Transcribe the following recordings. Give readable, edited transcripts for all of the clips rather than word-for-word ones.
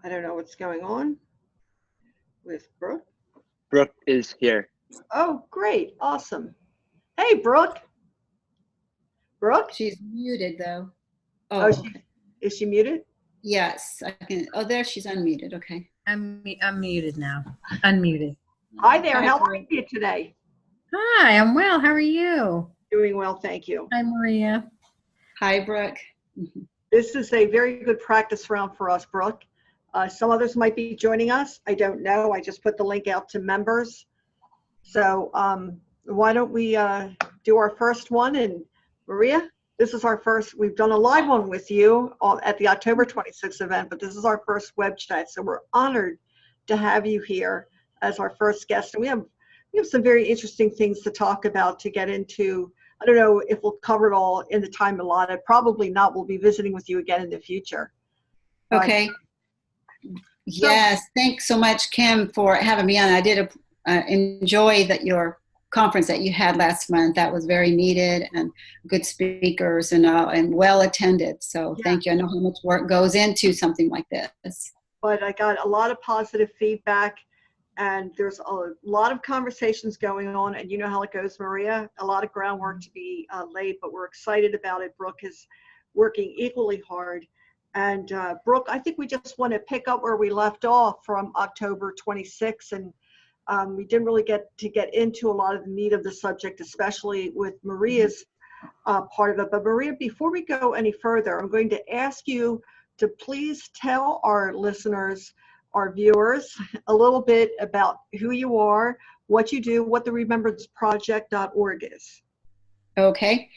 I don't know what's going on with Brooke. Brooke is here. Oh, great. Awesome. Hey, Brooke. Brooke? She's muted though. Oh, Okay. Is she muted? Yes, I can. Oh, there she's unmuted. Okay. I'm muted now. Unmuted. Hi there. Hi, How are Brooke. you today? Hi, I'm well. How are you? Doing well, thank you. Hi, Maria. Hi, Brooke. This is a very good practice round for us, Brooke. Some others might be joining us. I don't know. I just put the link out to members. So why don't we do our first one? And Maria, this is our first, we've done a live one with you at the October 26th event, but this is our first web chat. So we're honored to have you here as our first guest. And we have some very interesting things to talk about, to get into. I don't know if we'll cover it all in the time allotted. Probably not. We'll be visiting with you again in the future. Okay. Yes. Thanks so much, Kim, for having me on. I did enjoy your conference that you had last month. That was very needed, and good speakers and well attended. So yeah. Thank you. I know how much work goes into something like this. But I got a lot of positive feedback, and there's a lot of conversations going on, and you know how it goes, Maria. A lot of groundwork to be laid, but we're excited about it. Brooke is working equally hard. And Brooke, I think we just want to pick up where we left off from October 26th, and we didn't really get into a lot of the meat of the subject, especially with Maria's part of it. But Maria, before we go any further, I'm going to ask you to please tell our listeners, our viewers, a little bit about who you are, what you do, what the remembranceproject.org is. Okay.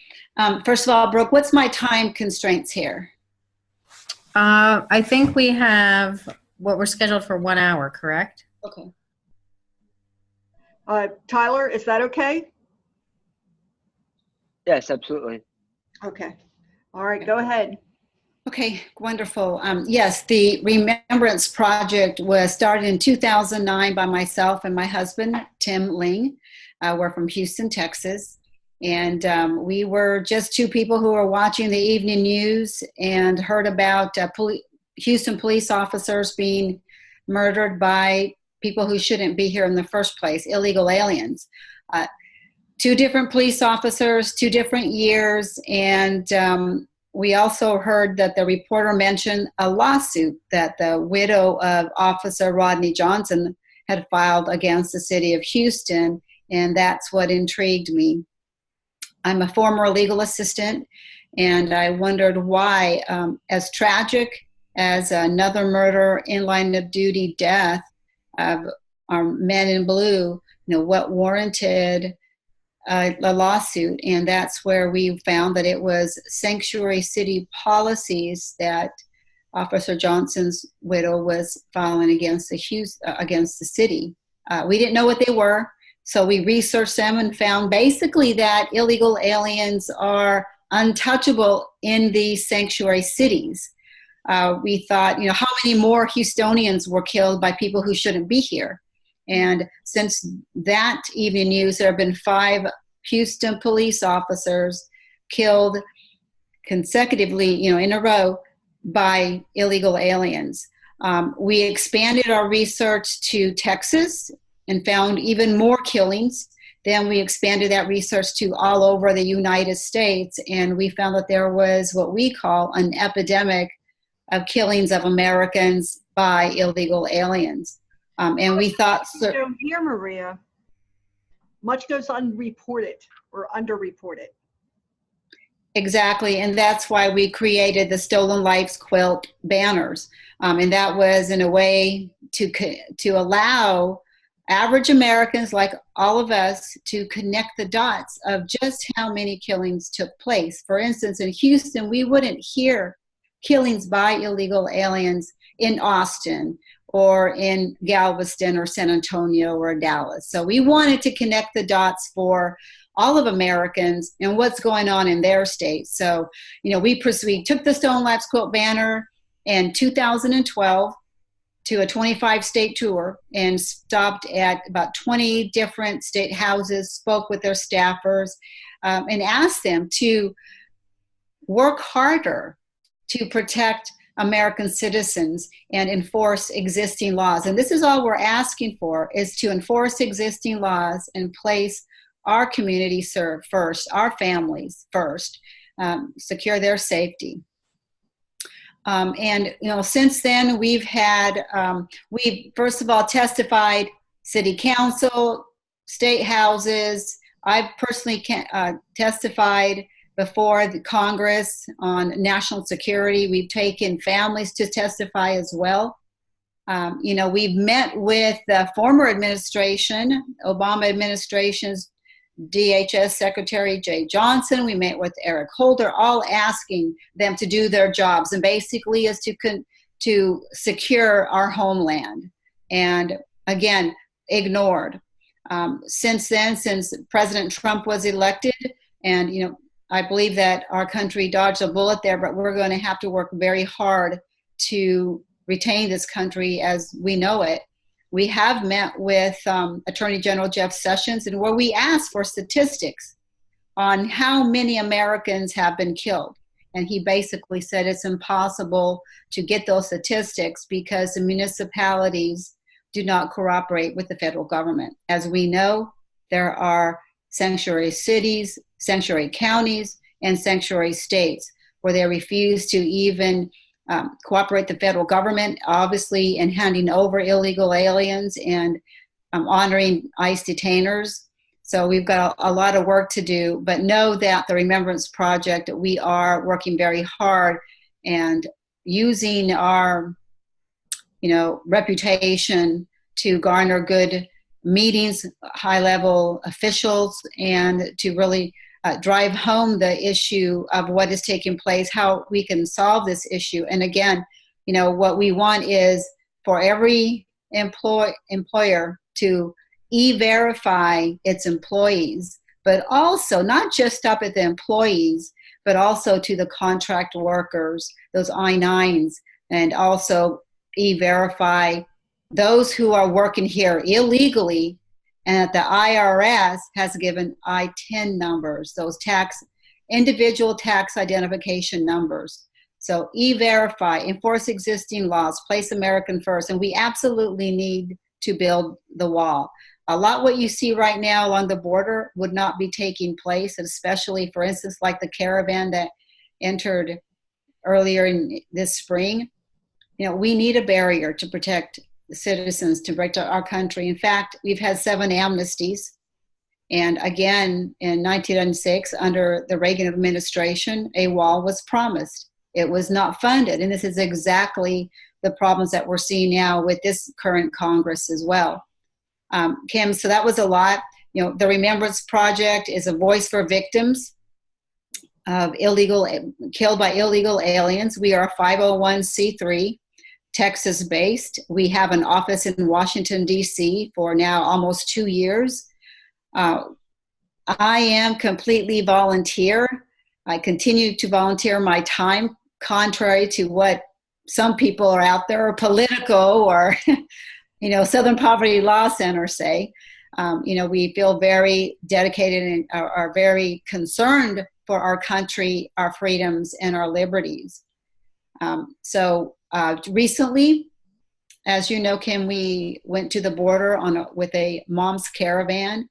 First of all, Brooke, what's my time constraints here? I think we have what we're scheduled for 1 hour, correct? Okay. Tyler, is that okay? Yes, absolutely. Okay. All right, go ahead. Okay, wonderful. Yes, the Remembrance Project was started in 2009 by myself and my husband, Tim Ling. We're from Houston, Texas. And we were just two people who were watching the evening news and heard about Houston police officers being murdered by people who shouldn't be here in the first place, illegal aliens. Two different police officers, 2 different years, and we also heard that the reporter mentioned a lawsuit that the widow of Officer Rodney Johnson had filed against the city of Houston, and that's what intrigued me. I'm a former legal assistant, and I wondered why, as tragic as another murder in line of duty death of our men in blue, what warranted a lawsuit. And that's where we found that it was sanctuary city policies that Officer Johnson's widow was filing against the city. We didn't know what they were. So we researched them and found basically that illegal aliens are untouchable in these sanctuary cities. We thought, how many more Houstonians were killed by people who shouldn't be here? And since that evening news, there have been 5 Houston police officers killed consecutively, in a row by illegal aliens. We expanded our research to Texas and found even more killings. Then we expanded that research to all over the United States, and we found that there was what we call an epidemic of killings of Americans by illegal aliens. And we thought... So here, Maria, much goes unreported or underreported. Exactly, and that's why we created the Stolen Lives Quilt banners. And that was in a way to allow average Americans like all of us to connect the dots of just how many killings took place. For instance, in Houston, we wouldn't hear killings by illegal aliens in Austin or in Galveston or San Antonio or Dallas. So we wanted to connect the dots for all of Americans and what's going on in their state. So, we took the Stolen Lives Quilt banner in 2012 to a 25-state tour and stopped at about 20 different state houses, spoke with their staffers, and asked them to work harder to protect American citizens and enforce existing laws. And this is all we're asking for, is to enforce existing laws and place our community first, our families first, secure their safety. And since then we've first of all testified city council, state houses. I've personally testified before the Congress on national security. We've taken families to testify as well. We've met with the former administration, Obama administration's DHS Secretary Jay Johnson. We met with Eric Holder, all asking them to do their jobs, and basically is to secure our homeland. And again, ignored. Since then, since President Trump was elected, and I believe that our country dodged a bullet there, but we're going to have to work very hard to retain this country as we know it. We have met with Attorney General Jeff Sessions, and where we asked for statistics on how many Americans have been killed. And he basically said it's impossible to get those statistics because the municipalities do not cooperate with the federal government. As we know, there are sanctuary cities, sanctuary counties, and sanctuary states where they refuse to even cooperate with the federal government, obviously, in handing over illegal aliens and honoring ICE detainers. So we've got a lot of work to do, but know that the Remembrance Project, we are working very hard and using our reputation to garner good meetings, high-level officials, and to really drive home the issue of what is taking place, how we can solve this issue. And again, what we want is for every employer to e-verify its employees, but also not just stop at the employees, but also to the contract workers, those I-9s, and also e-verify those who are working here illegally, and that the IRS has given I-10 numbers, those individual tax identification numbers. So e-verify, enforce existing laws, place American first, and we absolutely need to build the wall. A lot what you see right now along the border would not be taking place, especially, for instance, like the Caravan that entered earlier in this spring. We need a barrier to protect the citizens, to protect our country. In fact, we've had 7 amnesties. And again, in 1996, under the Reagan administration, a wall was promised. It was not funded. And this is exactly the problems that we're seeing now with this current Congress as well. Kim, so that was a lot. The Remembrance Project is a voice for victims of killed by illegal aliens. We are a 501c3, Texas-based. We have an office in Washington, D.C. for now almost 2 years. I am completely volunteer. I continue to volunteer my time, contrary to what some people are out there, or Politico, or Southern Poverty Law Center say. We feel very dedicated and are very concerned for our country, our freedoms, and our liberties. Recently, as you know, Kim, we went to the border with a mom's caravan.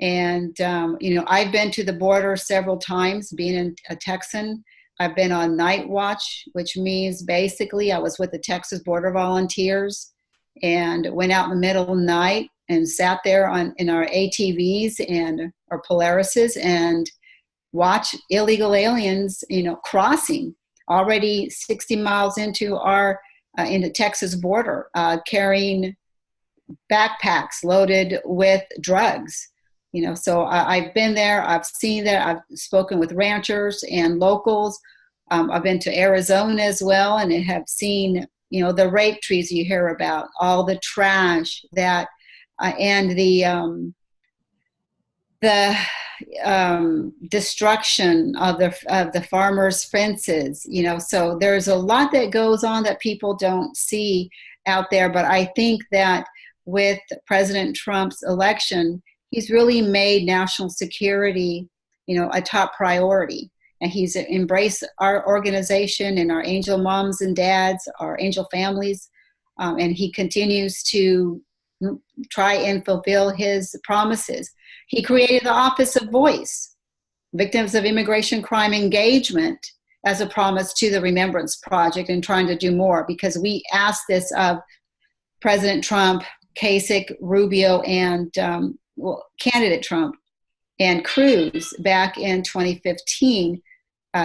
And, I've been to the border several times, being a Texan. I've been on night watch, which means basically I was with the Texas Border Volunteers and went out in the middle of the night and sat there in our ATVs and our Polarises and watched illegal aliens, crossing already 60 miles into into Texas border, carrying backpacks loaded with drugs. So I've been there, I've seen that, I've spoken with ranchers and locals. I've been to Arizona as well, and have seen, the rape trees you hear about, all the trash that, and the destruction of the farmers' fences. So there's a lot that goes on that people don't see out there. But I think that with President Trump's election, he's really made national security, a top priority. and he's embraced our organization and our angel moms and dads, our angel families, and he continues to try and fulfill his promises. He created the Office of Voice, Victims of Immigration Crime Engagement, as a promise to the Remembrance Project, and trying to do more, because we asked this of President Trump, Kasich, Rubio, and candidate Trump and Cruz back in 2015.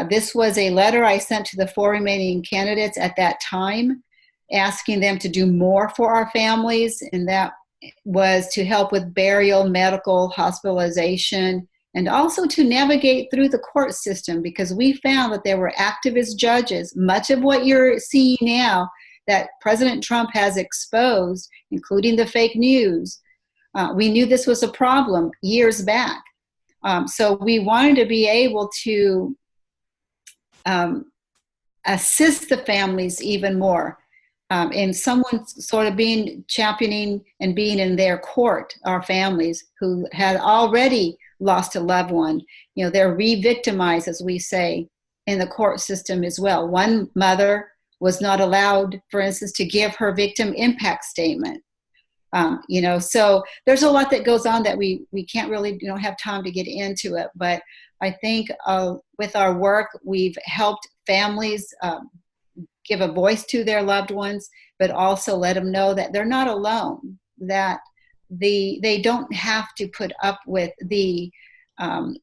This was a letter I sent to the 4 remaining candidates at that time, asking them to do more for our families, and that was to help with burial, medical, hospitalization, and also to navigate through the court system, because we found that there were activist judges, much of what you're seeing now that President Trump has exposed, including the fake news. We knew this was a problem years back. So we wanted to be able to assist the families even more. And someone sort of championing and being in their court, our families who had already lost a loved one. You know, they're re-victimized, as we say, in the court system as well. One mother was not allowed, for instance, to give her victim impact statement. You know, so there's a lot that goes on that we can't really, have time to get into it. But I think with our work, we've helped families give a voice to their loved ones, but also let them know that they're not alone, that they don't have to put up with the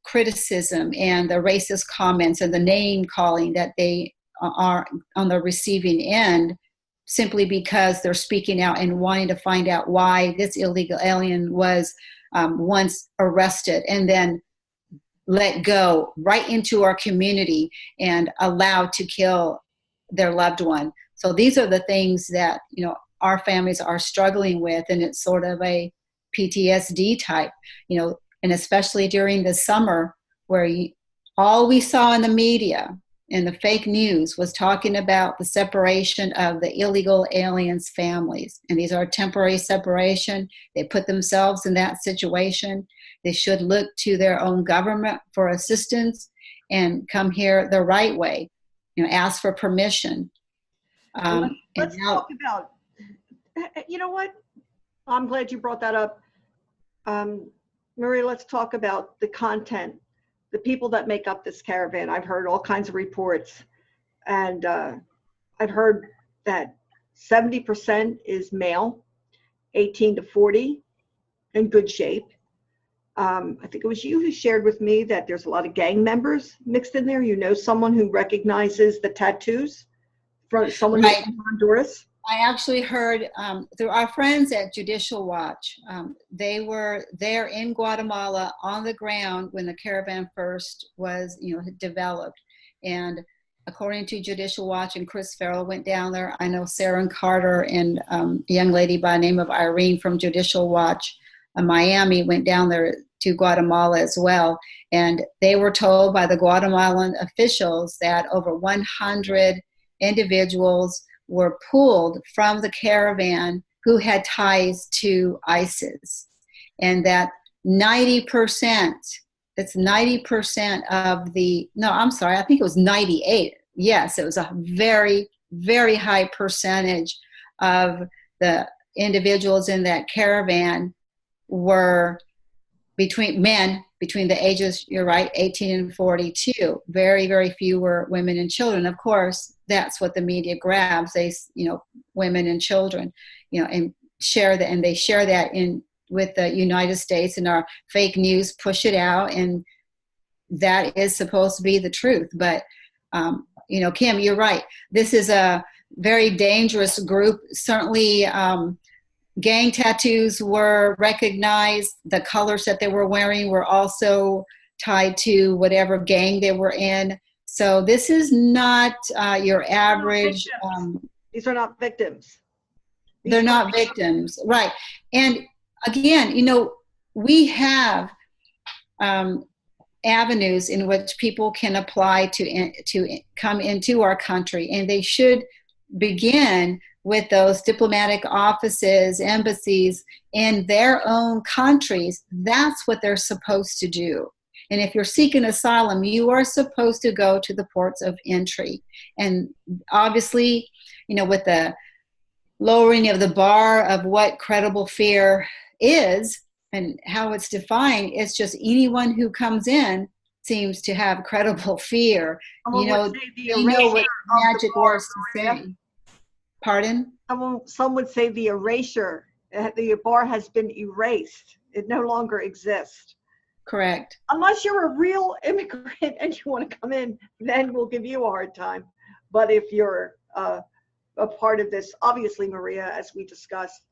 criticism and the racist comments and the name calling that they are on the receiving end, simply because they're speaking out and wanting to find out why this illegal alien was once arrested and then let go right into our community and allowed to kill their loved one. So these are the things that, our families are struggling with, and it's sort of a PTSD type, and especially during the summer where all we saw in the media and the fake news was talking about the separation of the illegal aliens' families. And these are temporary separation. They put themselves in that situation. They should look to their own government for assistance and come here the right way, ask for permission. Let's talk about, you know what? I'm glad you brought that up. Maria, let's talk about the content, the people that make up this caravan. I've heard all kinds of reports, and I've heard that 70% is male, 18 to 40, in good shape. I think it was you who shared with me that there's a lot of gang members mixed in there. Someone who recognizes the tattoos from someone Right. from Honduras. I actually heard through our friends at Judicial Watch. They were there in Guatemala on the ground when the caravan first was, developed. And according to Judicial Watch, and Chris Farrell went down there. I know Sarah and Carter and a young lady by the name of Irene from Judicial Watch Miami went down there to Guatemala as well. And they were told by the Guatemalan officials that over 100 individuals were pulled from the caravan who had ties to ISIS, and that 90%, it's 90% of I think it was 98. Yes, it was a very, very high percentage of the individuals in that caravan were between the ages, you're right, 18 and 42. Very, very few were women and children. Of course, that's what the media grabs. They, women and children, and share that, and they share that with the United States, and our fake news push it out, and that is supposed to be the truth. But, Kim, you're right. This is a very dangerous group. Certainly, gang tattoos were recognized. The colors that they were wearing were also tied to whatever gang they were in. So this is not your average. These are not victims. They're not victims, right? And again, we have avenues in which people can apply to come into our country, and they should begin with those diplomatic offices, embassies in their own countries. That's what they're supposed to do. And if you're seeking asylum, you are supposed to go to the ports of entry. And obviously, with the lowering of the bar of what credible fear is and how it's defined, it's just anyone who comes in seems to have credible fear. Someone would say the They know what erasure of the magic bar, words to Maria. say. Pardon? Some would say the erasure. The bar has been erased. It no longer exists. Correct. Unless you're a real immigrant and you want to come in, then we'll give you a hard time. But if you're a part of this, obviously, Maria, as we discussed,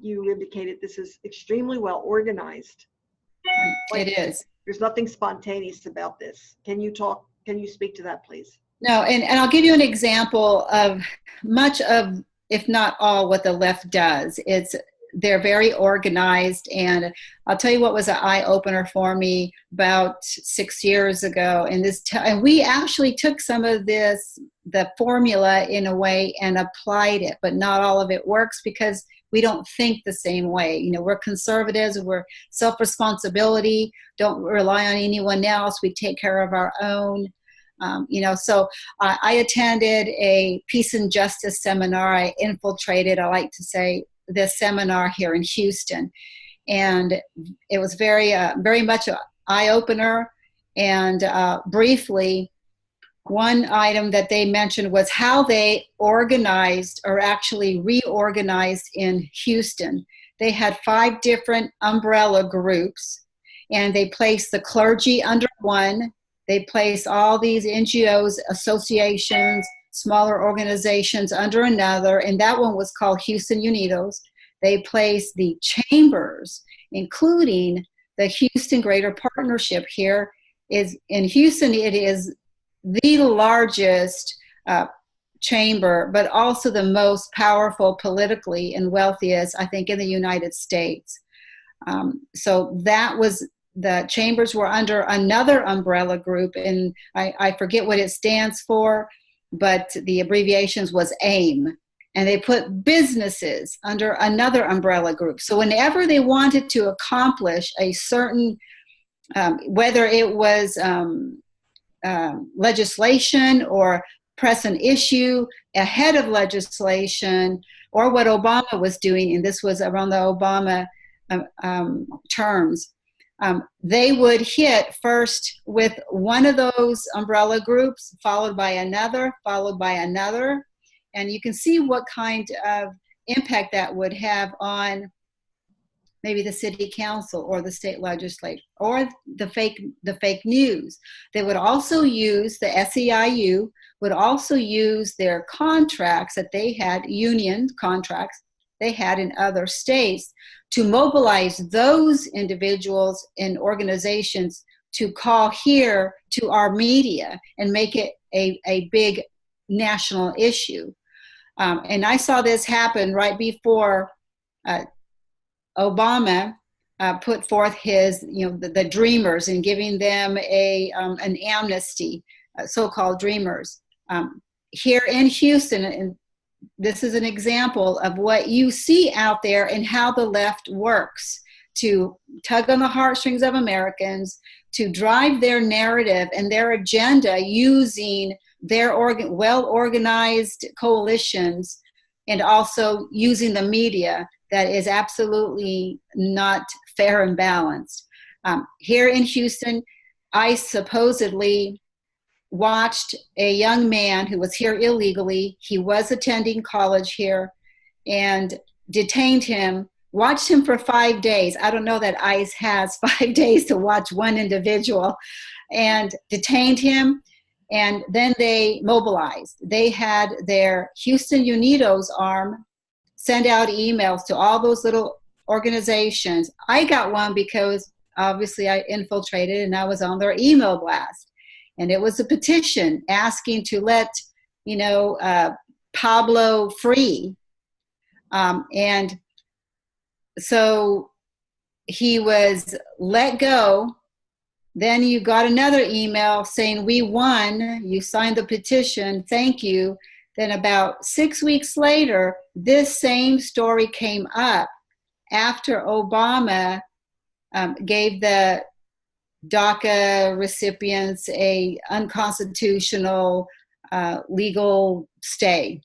you indicated this is extremely well organized. It is. There's nothing spontaneous about this. Can you speak to that, please? No, and I'll give you an example of much of, if not all, what the left does. They're very organized, and I'll tell you what was an eye-opener for me about 6 years ago. And we actually took some of the formula in a way and applied it, but not all of it works because we don't think the same way. We're conservatives, we're self-responsibility, don't rely on anyone else, we take care of our own. So I attended a peace and justice seminar. I infiltrated, I like to say, this seminar here in Houston. And it was very much an eye-opener. And briefly, one item that they mentioned was how they organized or actually reorganized in Houston. They had 5 different umbrella groups, and they placed the clergy under one. They placed all these NGOs, associations, smaller organizations under another, and that one was called Houston Unidos. They placed the chambers, including the Houston Greater Partnership here. In Houston, it is the largest chamber, but also the most powerful politically and wealthiest, I think, in the United States. So that was, the chambers were under another umbrella group, and I forget what it stands for, but the abbreviations was AIM. And they put businesses under another umbrella group. So whenever they wanted to accomplish a certain, whether it was legislation or press an issue ahead of legislation, or what Obama was doing, and this was around the Obama terms, they would hit first with one of those umbrella groups, followed by another, and you can see what kind of impact that would have on maybe the city council or the state legislature or the fake news. They would also use, the SEIU would also use their contracts that they had, union contracts they had in other states, to mobilize those individuals and organizations to call here to our media and make it a big national issue. And I saw this happen right before Obama put forth his, the dreamers, and giving them an amnesty, so-called dreamers. Here in Houston, and this is an example of what you see out there and how the left works to tug on the heartstrings of Americans, to drive their narrative and their agenda using their well-organized coalitions, and also using the media that is absolutely not fair and balanced. Here in Houston, I supposedly watched a young man who was here illegally. He was attending college here, and detained him, watched him for 5 days. I don't know that ICE has 5 days to watch one individual, and detained him. And then they mobilized. They had their Houston Unidos arm send out emails to all those little organizations. I got one because obviously I infiltrated and I was on their email blast. And it was a petition asking to let, Pablo free. And so he was let go. Then you got another email saying, we won, you signed the petition, thank you. Then about 6 weeks later, this same story came up after Obama gave the DACA recipients a unconstitutional legal stay.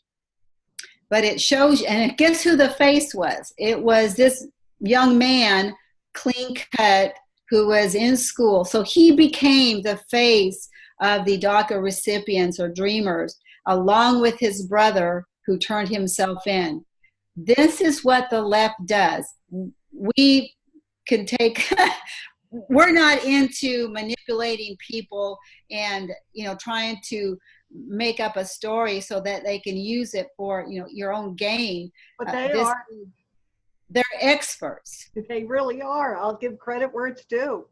But it shows, and guess who the face was? It was this young man, clean cut, who was in school. So he became the face of the DACA recipients or dreamers, along with his brother who turned himself in. This is what the left does. We can take, we're not into manipulating people and, trying to make up a story so that they can use it for, your own gain. But they're experts. They really are. I'll give credit where it's due.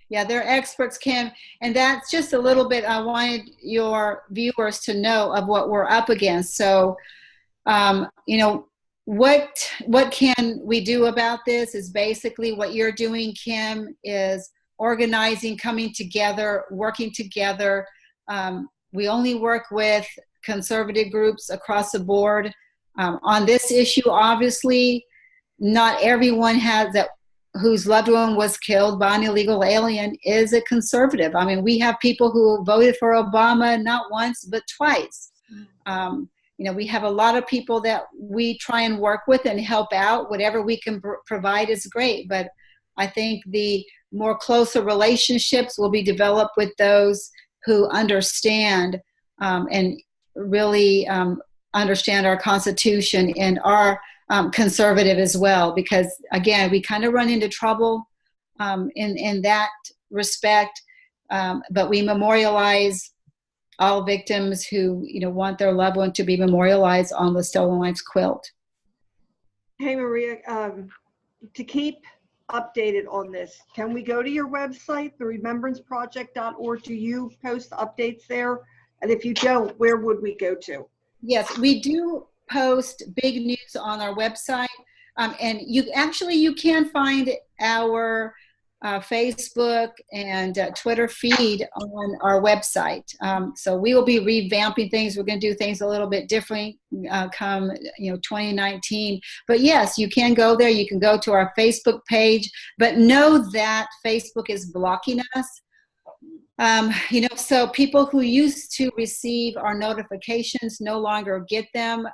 Yeah, they're experts, Kim. And that's just a little bit I wanted your viewers to know of what we're up against. So, what can we do about this is basically what you're doing, Kim, is organizing, coming together, working together. We only work with conservative groups across the board. On this issue, obviously, not everyone whose loved one was killed by an illegal alien is a conservative. I mean, we have people who voted for Obama not once, but twice. We have a lot of people that we try and work with and help out. Whatever we can provide is great. But I think the more closer relationships will be developed with those who understand and really understand our Constitution and are conservative as well, because again, we kind of run into trouble in that respect, but we memorialize all victims who want their loved one to be memorialized on the Stolen Lives quilt. Hey Maria, to keep updated on this, can we go to your website, theremembranceproject.org? Do you post updates there? And if you don't, where would we go to? Yes, we do post big news on our website, and you can find our Facebook and Twitter feed on our website. So we will be revamping things. We're going to do things a little bit different come 2019. But yes, you can go there. You can go to our Facebook page, but know that Facebook is blocking us. So people who used to receive our notifications no longer get them.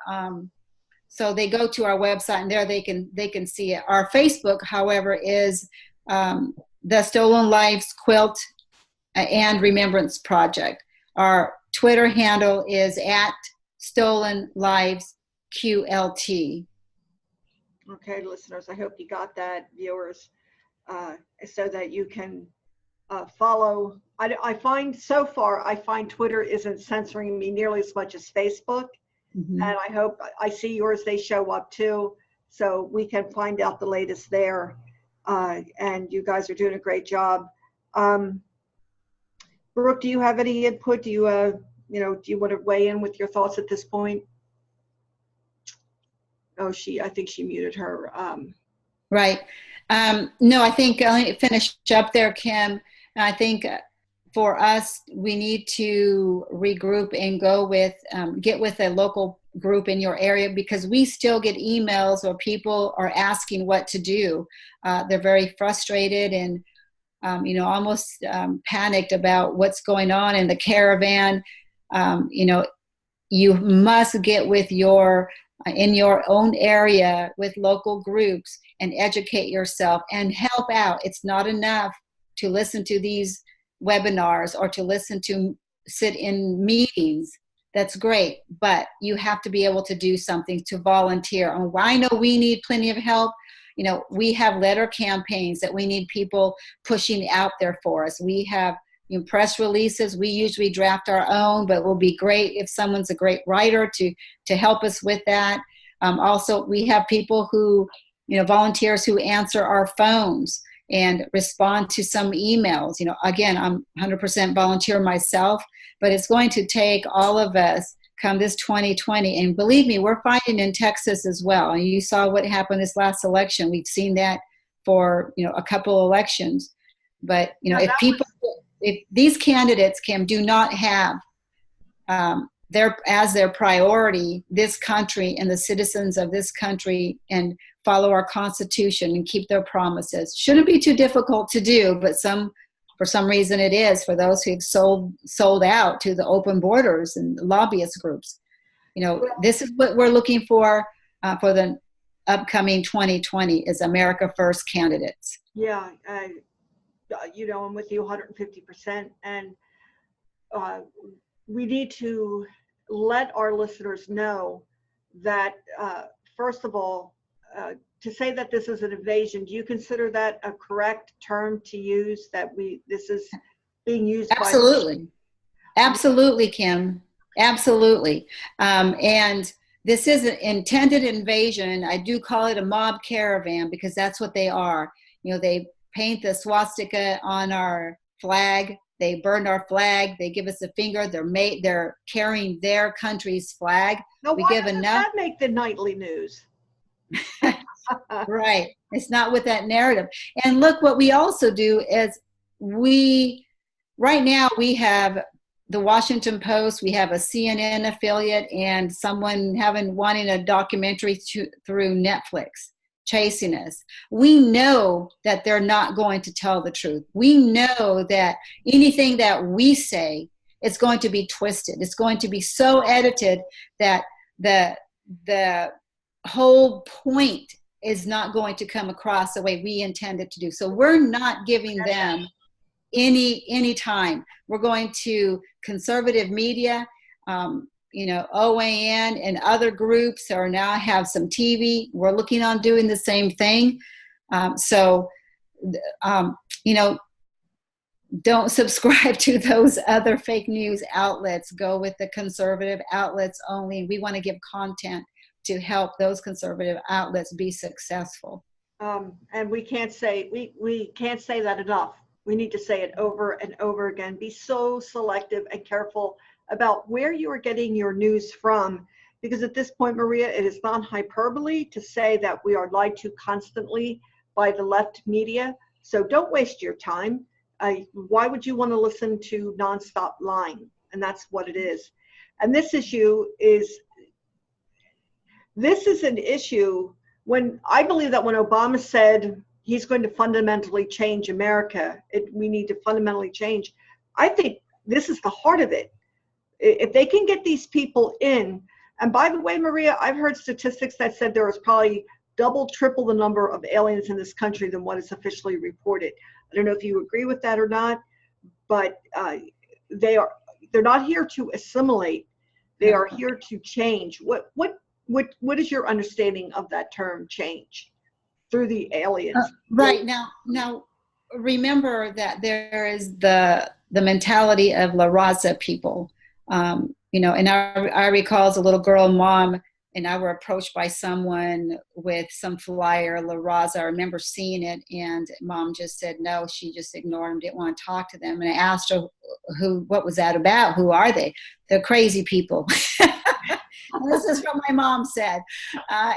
So they go to our website and there they can see it. Our Facebook, however, is the Stolen Lives Quilt and Remembrance Project. Our Twitter handle is @StolenLivesQLT. Okay, listeners, I hope you got that, viewers, so that you can follow. I find Twitter isn't censoring me nearly as much as Facebook. Mm-hmm. And I hope I see yours, they show up too, so we can find out the latest there. And you guys are doing a great job. Brooke, do you have any input? Do you want to weigh in with your thoughts at this point? Oh, I think she muted her. Right. No, I think I'll finish up there, Kim. And I think for us, we need to regroup and get with a local group in your area, because we still get emails or people are asking what to do. They're very frustrated and, almost panicked about what's going on in the Caravan. You must get with in your own area with local groups and educate yourself and help out. It's not enough to listen to these webinars or to sit in meetings. That's great, but you have to be able to do something, to volunteer. And I know we need plenty of help. We have letter campaigns that we need people pushing out there for us. We have press releases. We usually draft our own, but it will be great if someone's a great writer to help us with that. Also, we have people who, volunteers who answer our phones and respond to some emails. Again, I'm 100% volunteer myself, but it's going to take all of us come this 2020. And believe me, we're fighting in Texas as well. And you saw what happened this last election. We've seen that for, a couple elections. But, if these candidates, Kim, do not have as their priority this country and the citizens of this country and follow our Constitution and keep their promises. Shouldn't be too difficult to do, but some For some reason it is for those who've sold out to the open borders and lobbyist groups. You know, this is what we're looking for the upcoming 2020 is America First candidates. Yeah, you know, I'm with you 150%. And we need to let our listeners know that, first of all, to say that this is an invasion, do you consider that a correct term to use, that this is being used Absolutely. Absolutely, Kim. Absolutely. And this is an intended invasion. I do call it a mob caravan because that's what they are. You know, they paint the swastika on our flag. They burn our flag. They give us a finger. They're carrying their country's flag. Now, we why give doesn't enough. that make the nightly news? Right. It's not with that narrative. And look, what we also do is right now we have the Washington Post, we have a CNN affiliate, and someone wanting a documentary through Netflix chasing us. We know that they're not going to tell the truth. We know that anything that we say is going to be twisted. It's going to be so edited that the whole point is not going to come across the way we intend it to do. So we're not giving them any time. We're going to conservative media, you know, OAN and other groups are now have some TV. We're looking on doing the same thing. You know, don't subscribe to those other fake news outlets. Go with the conservative outlets only. We want to give content to help those conservative outlets be successful. And we can't say that enough. We need to say it over and over again. Be so selective and careful about where you are getting your news from, because at this point, Maria, it is not hyperbole to say that we are lied to constantly by the left media. So don't waste your time. Why would you want to listen to nonstop lying? And that's what it is. And this is an issue when I believe that when Obama said he's going to fundamentally change America, we need to fundamentally change. I think this is the heart of it. If they can get these people in, and by the way, Maria, I've heard statistics that said there is probably double, triple the number of aliens in this country than what is officially reported. I don't know if you agree with that or not, but they're not here to assimilate. They are here to change. What is your understanding of that term, change, through the aliens? Right now, remember that there is the mentality of La Raza people. You know, and I recall as a little girl, Mom and I were approached by someone with some flyer, La Raza. I remember seeing it, and Mom just said no. She just ignored them, didn't want to talk to them. And I asked her, what was that about? Who are they? They're crazy people. This is what my mom said.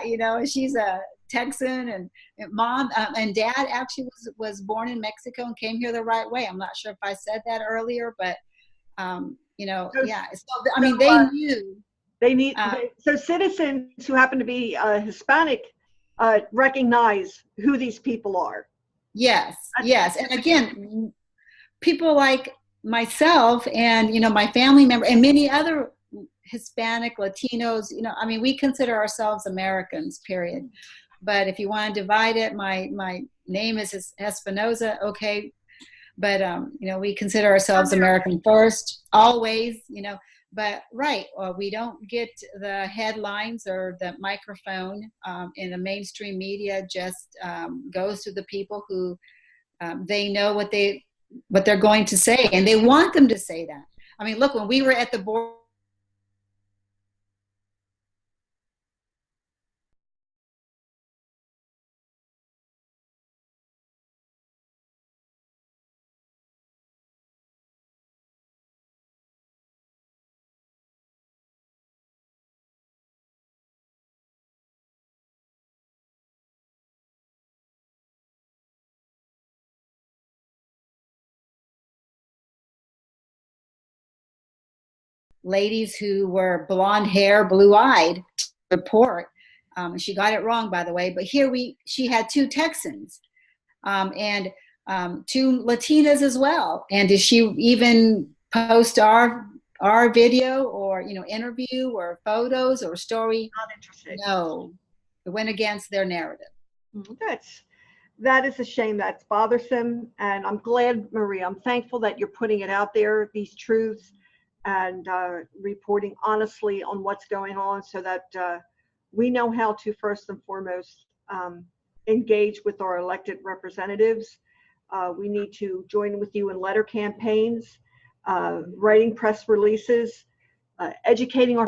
You know, she's a Texan, and Mom and Dad actually was born in Mexico and came here the right way. I'm not sure if I said that earlier, but you know, yeah. So I mean, they knew. They need so citizens who happen to be Hispanic recognize who these people are. Yes, yes, and again, people like myself and, you know, my family member and many other Hispanic, Latinos, you know, I mean, we consider ourselves Americans, period. But if you want to divide it, my name is Espinoza, okay. But, you know, we consider ourselves American first, always, you know. But, right, we don't get the headlines or the microphone in the mainstream media, just goes to the people who they know what they're going to say, and they want them to say that. I mean, look, when we were at the board, ladies who were blonde hair, blue eyed report. She got it wrong, by the way, but here she had two Texans. And to Latinas as well. And did she even post our video or interview or photos or story? Not interested. No, it went against their narrative. That is a shame. That's bothersome. And I'm glad, Maria, I'm thankful that you're putting it out there, these truths, and reporting honestly on what's going on, so that we know how to first and foremost engage with our elected representatives. We need to join with you in letter campaigns, writing press releases, educating our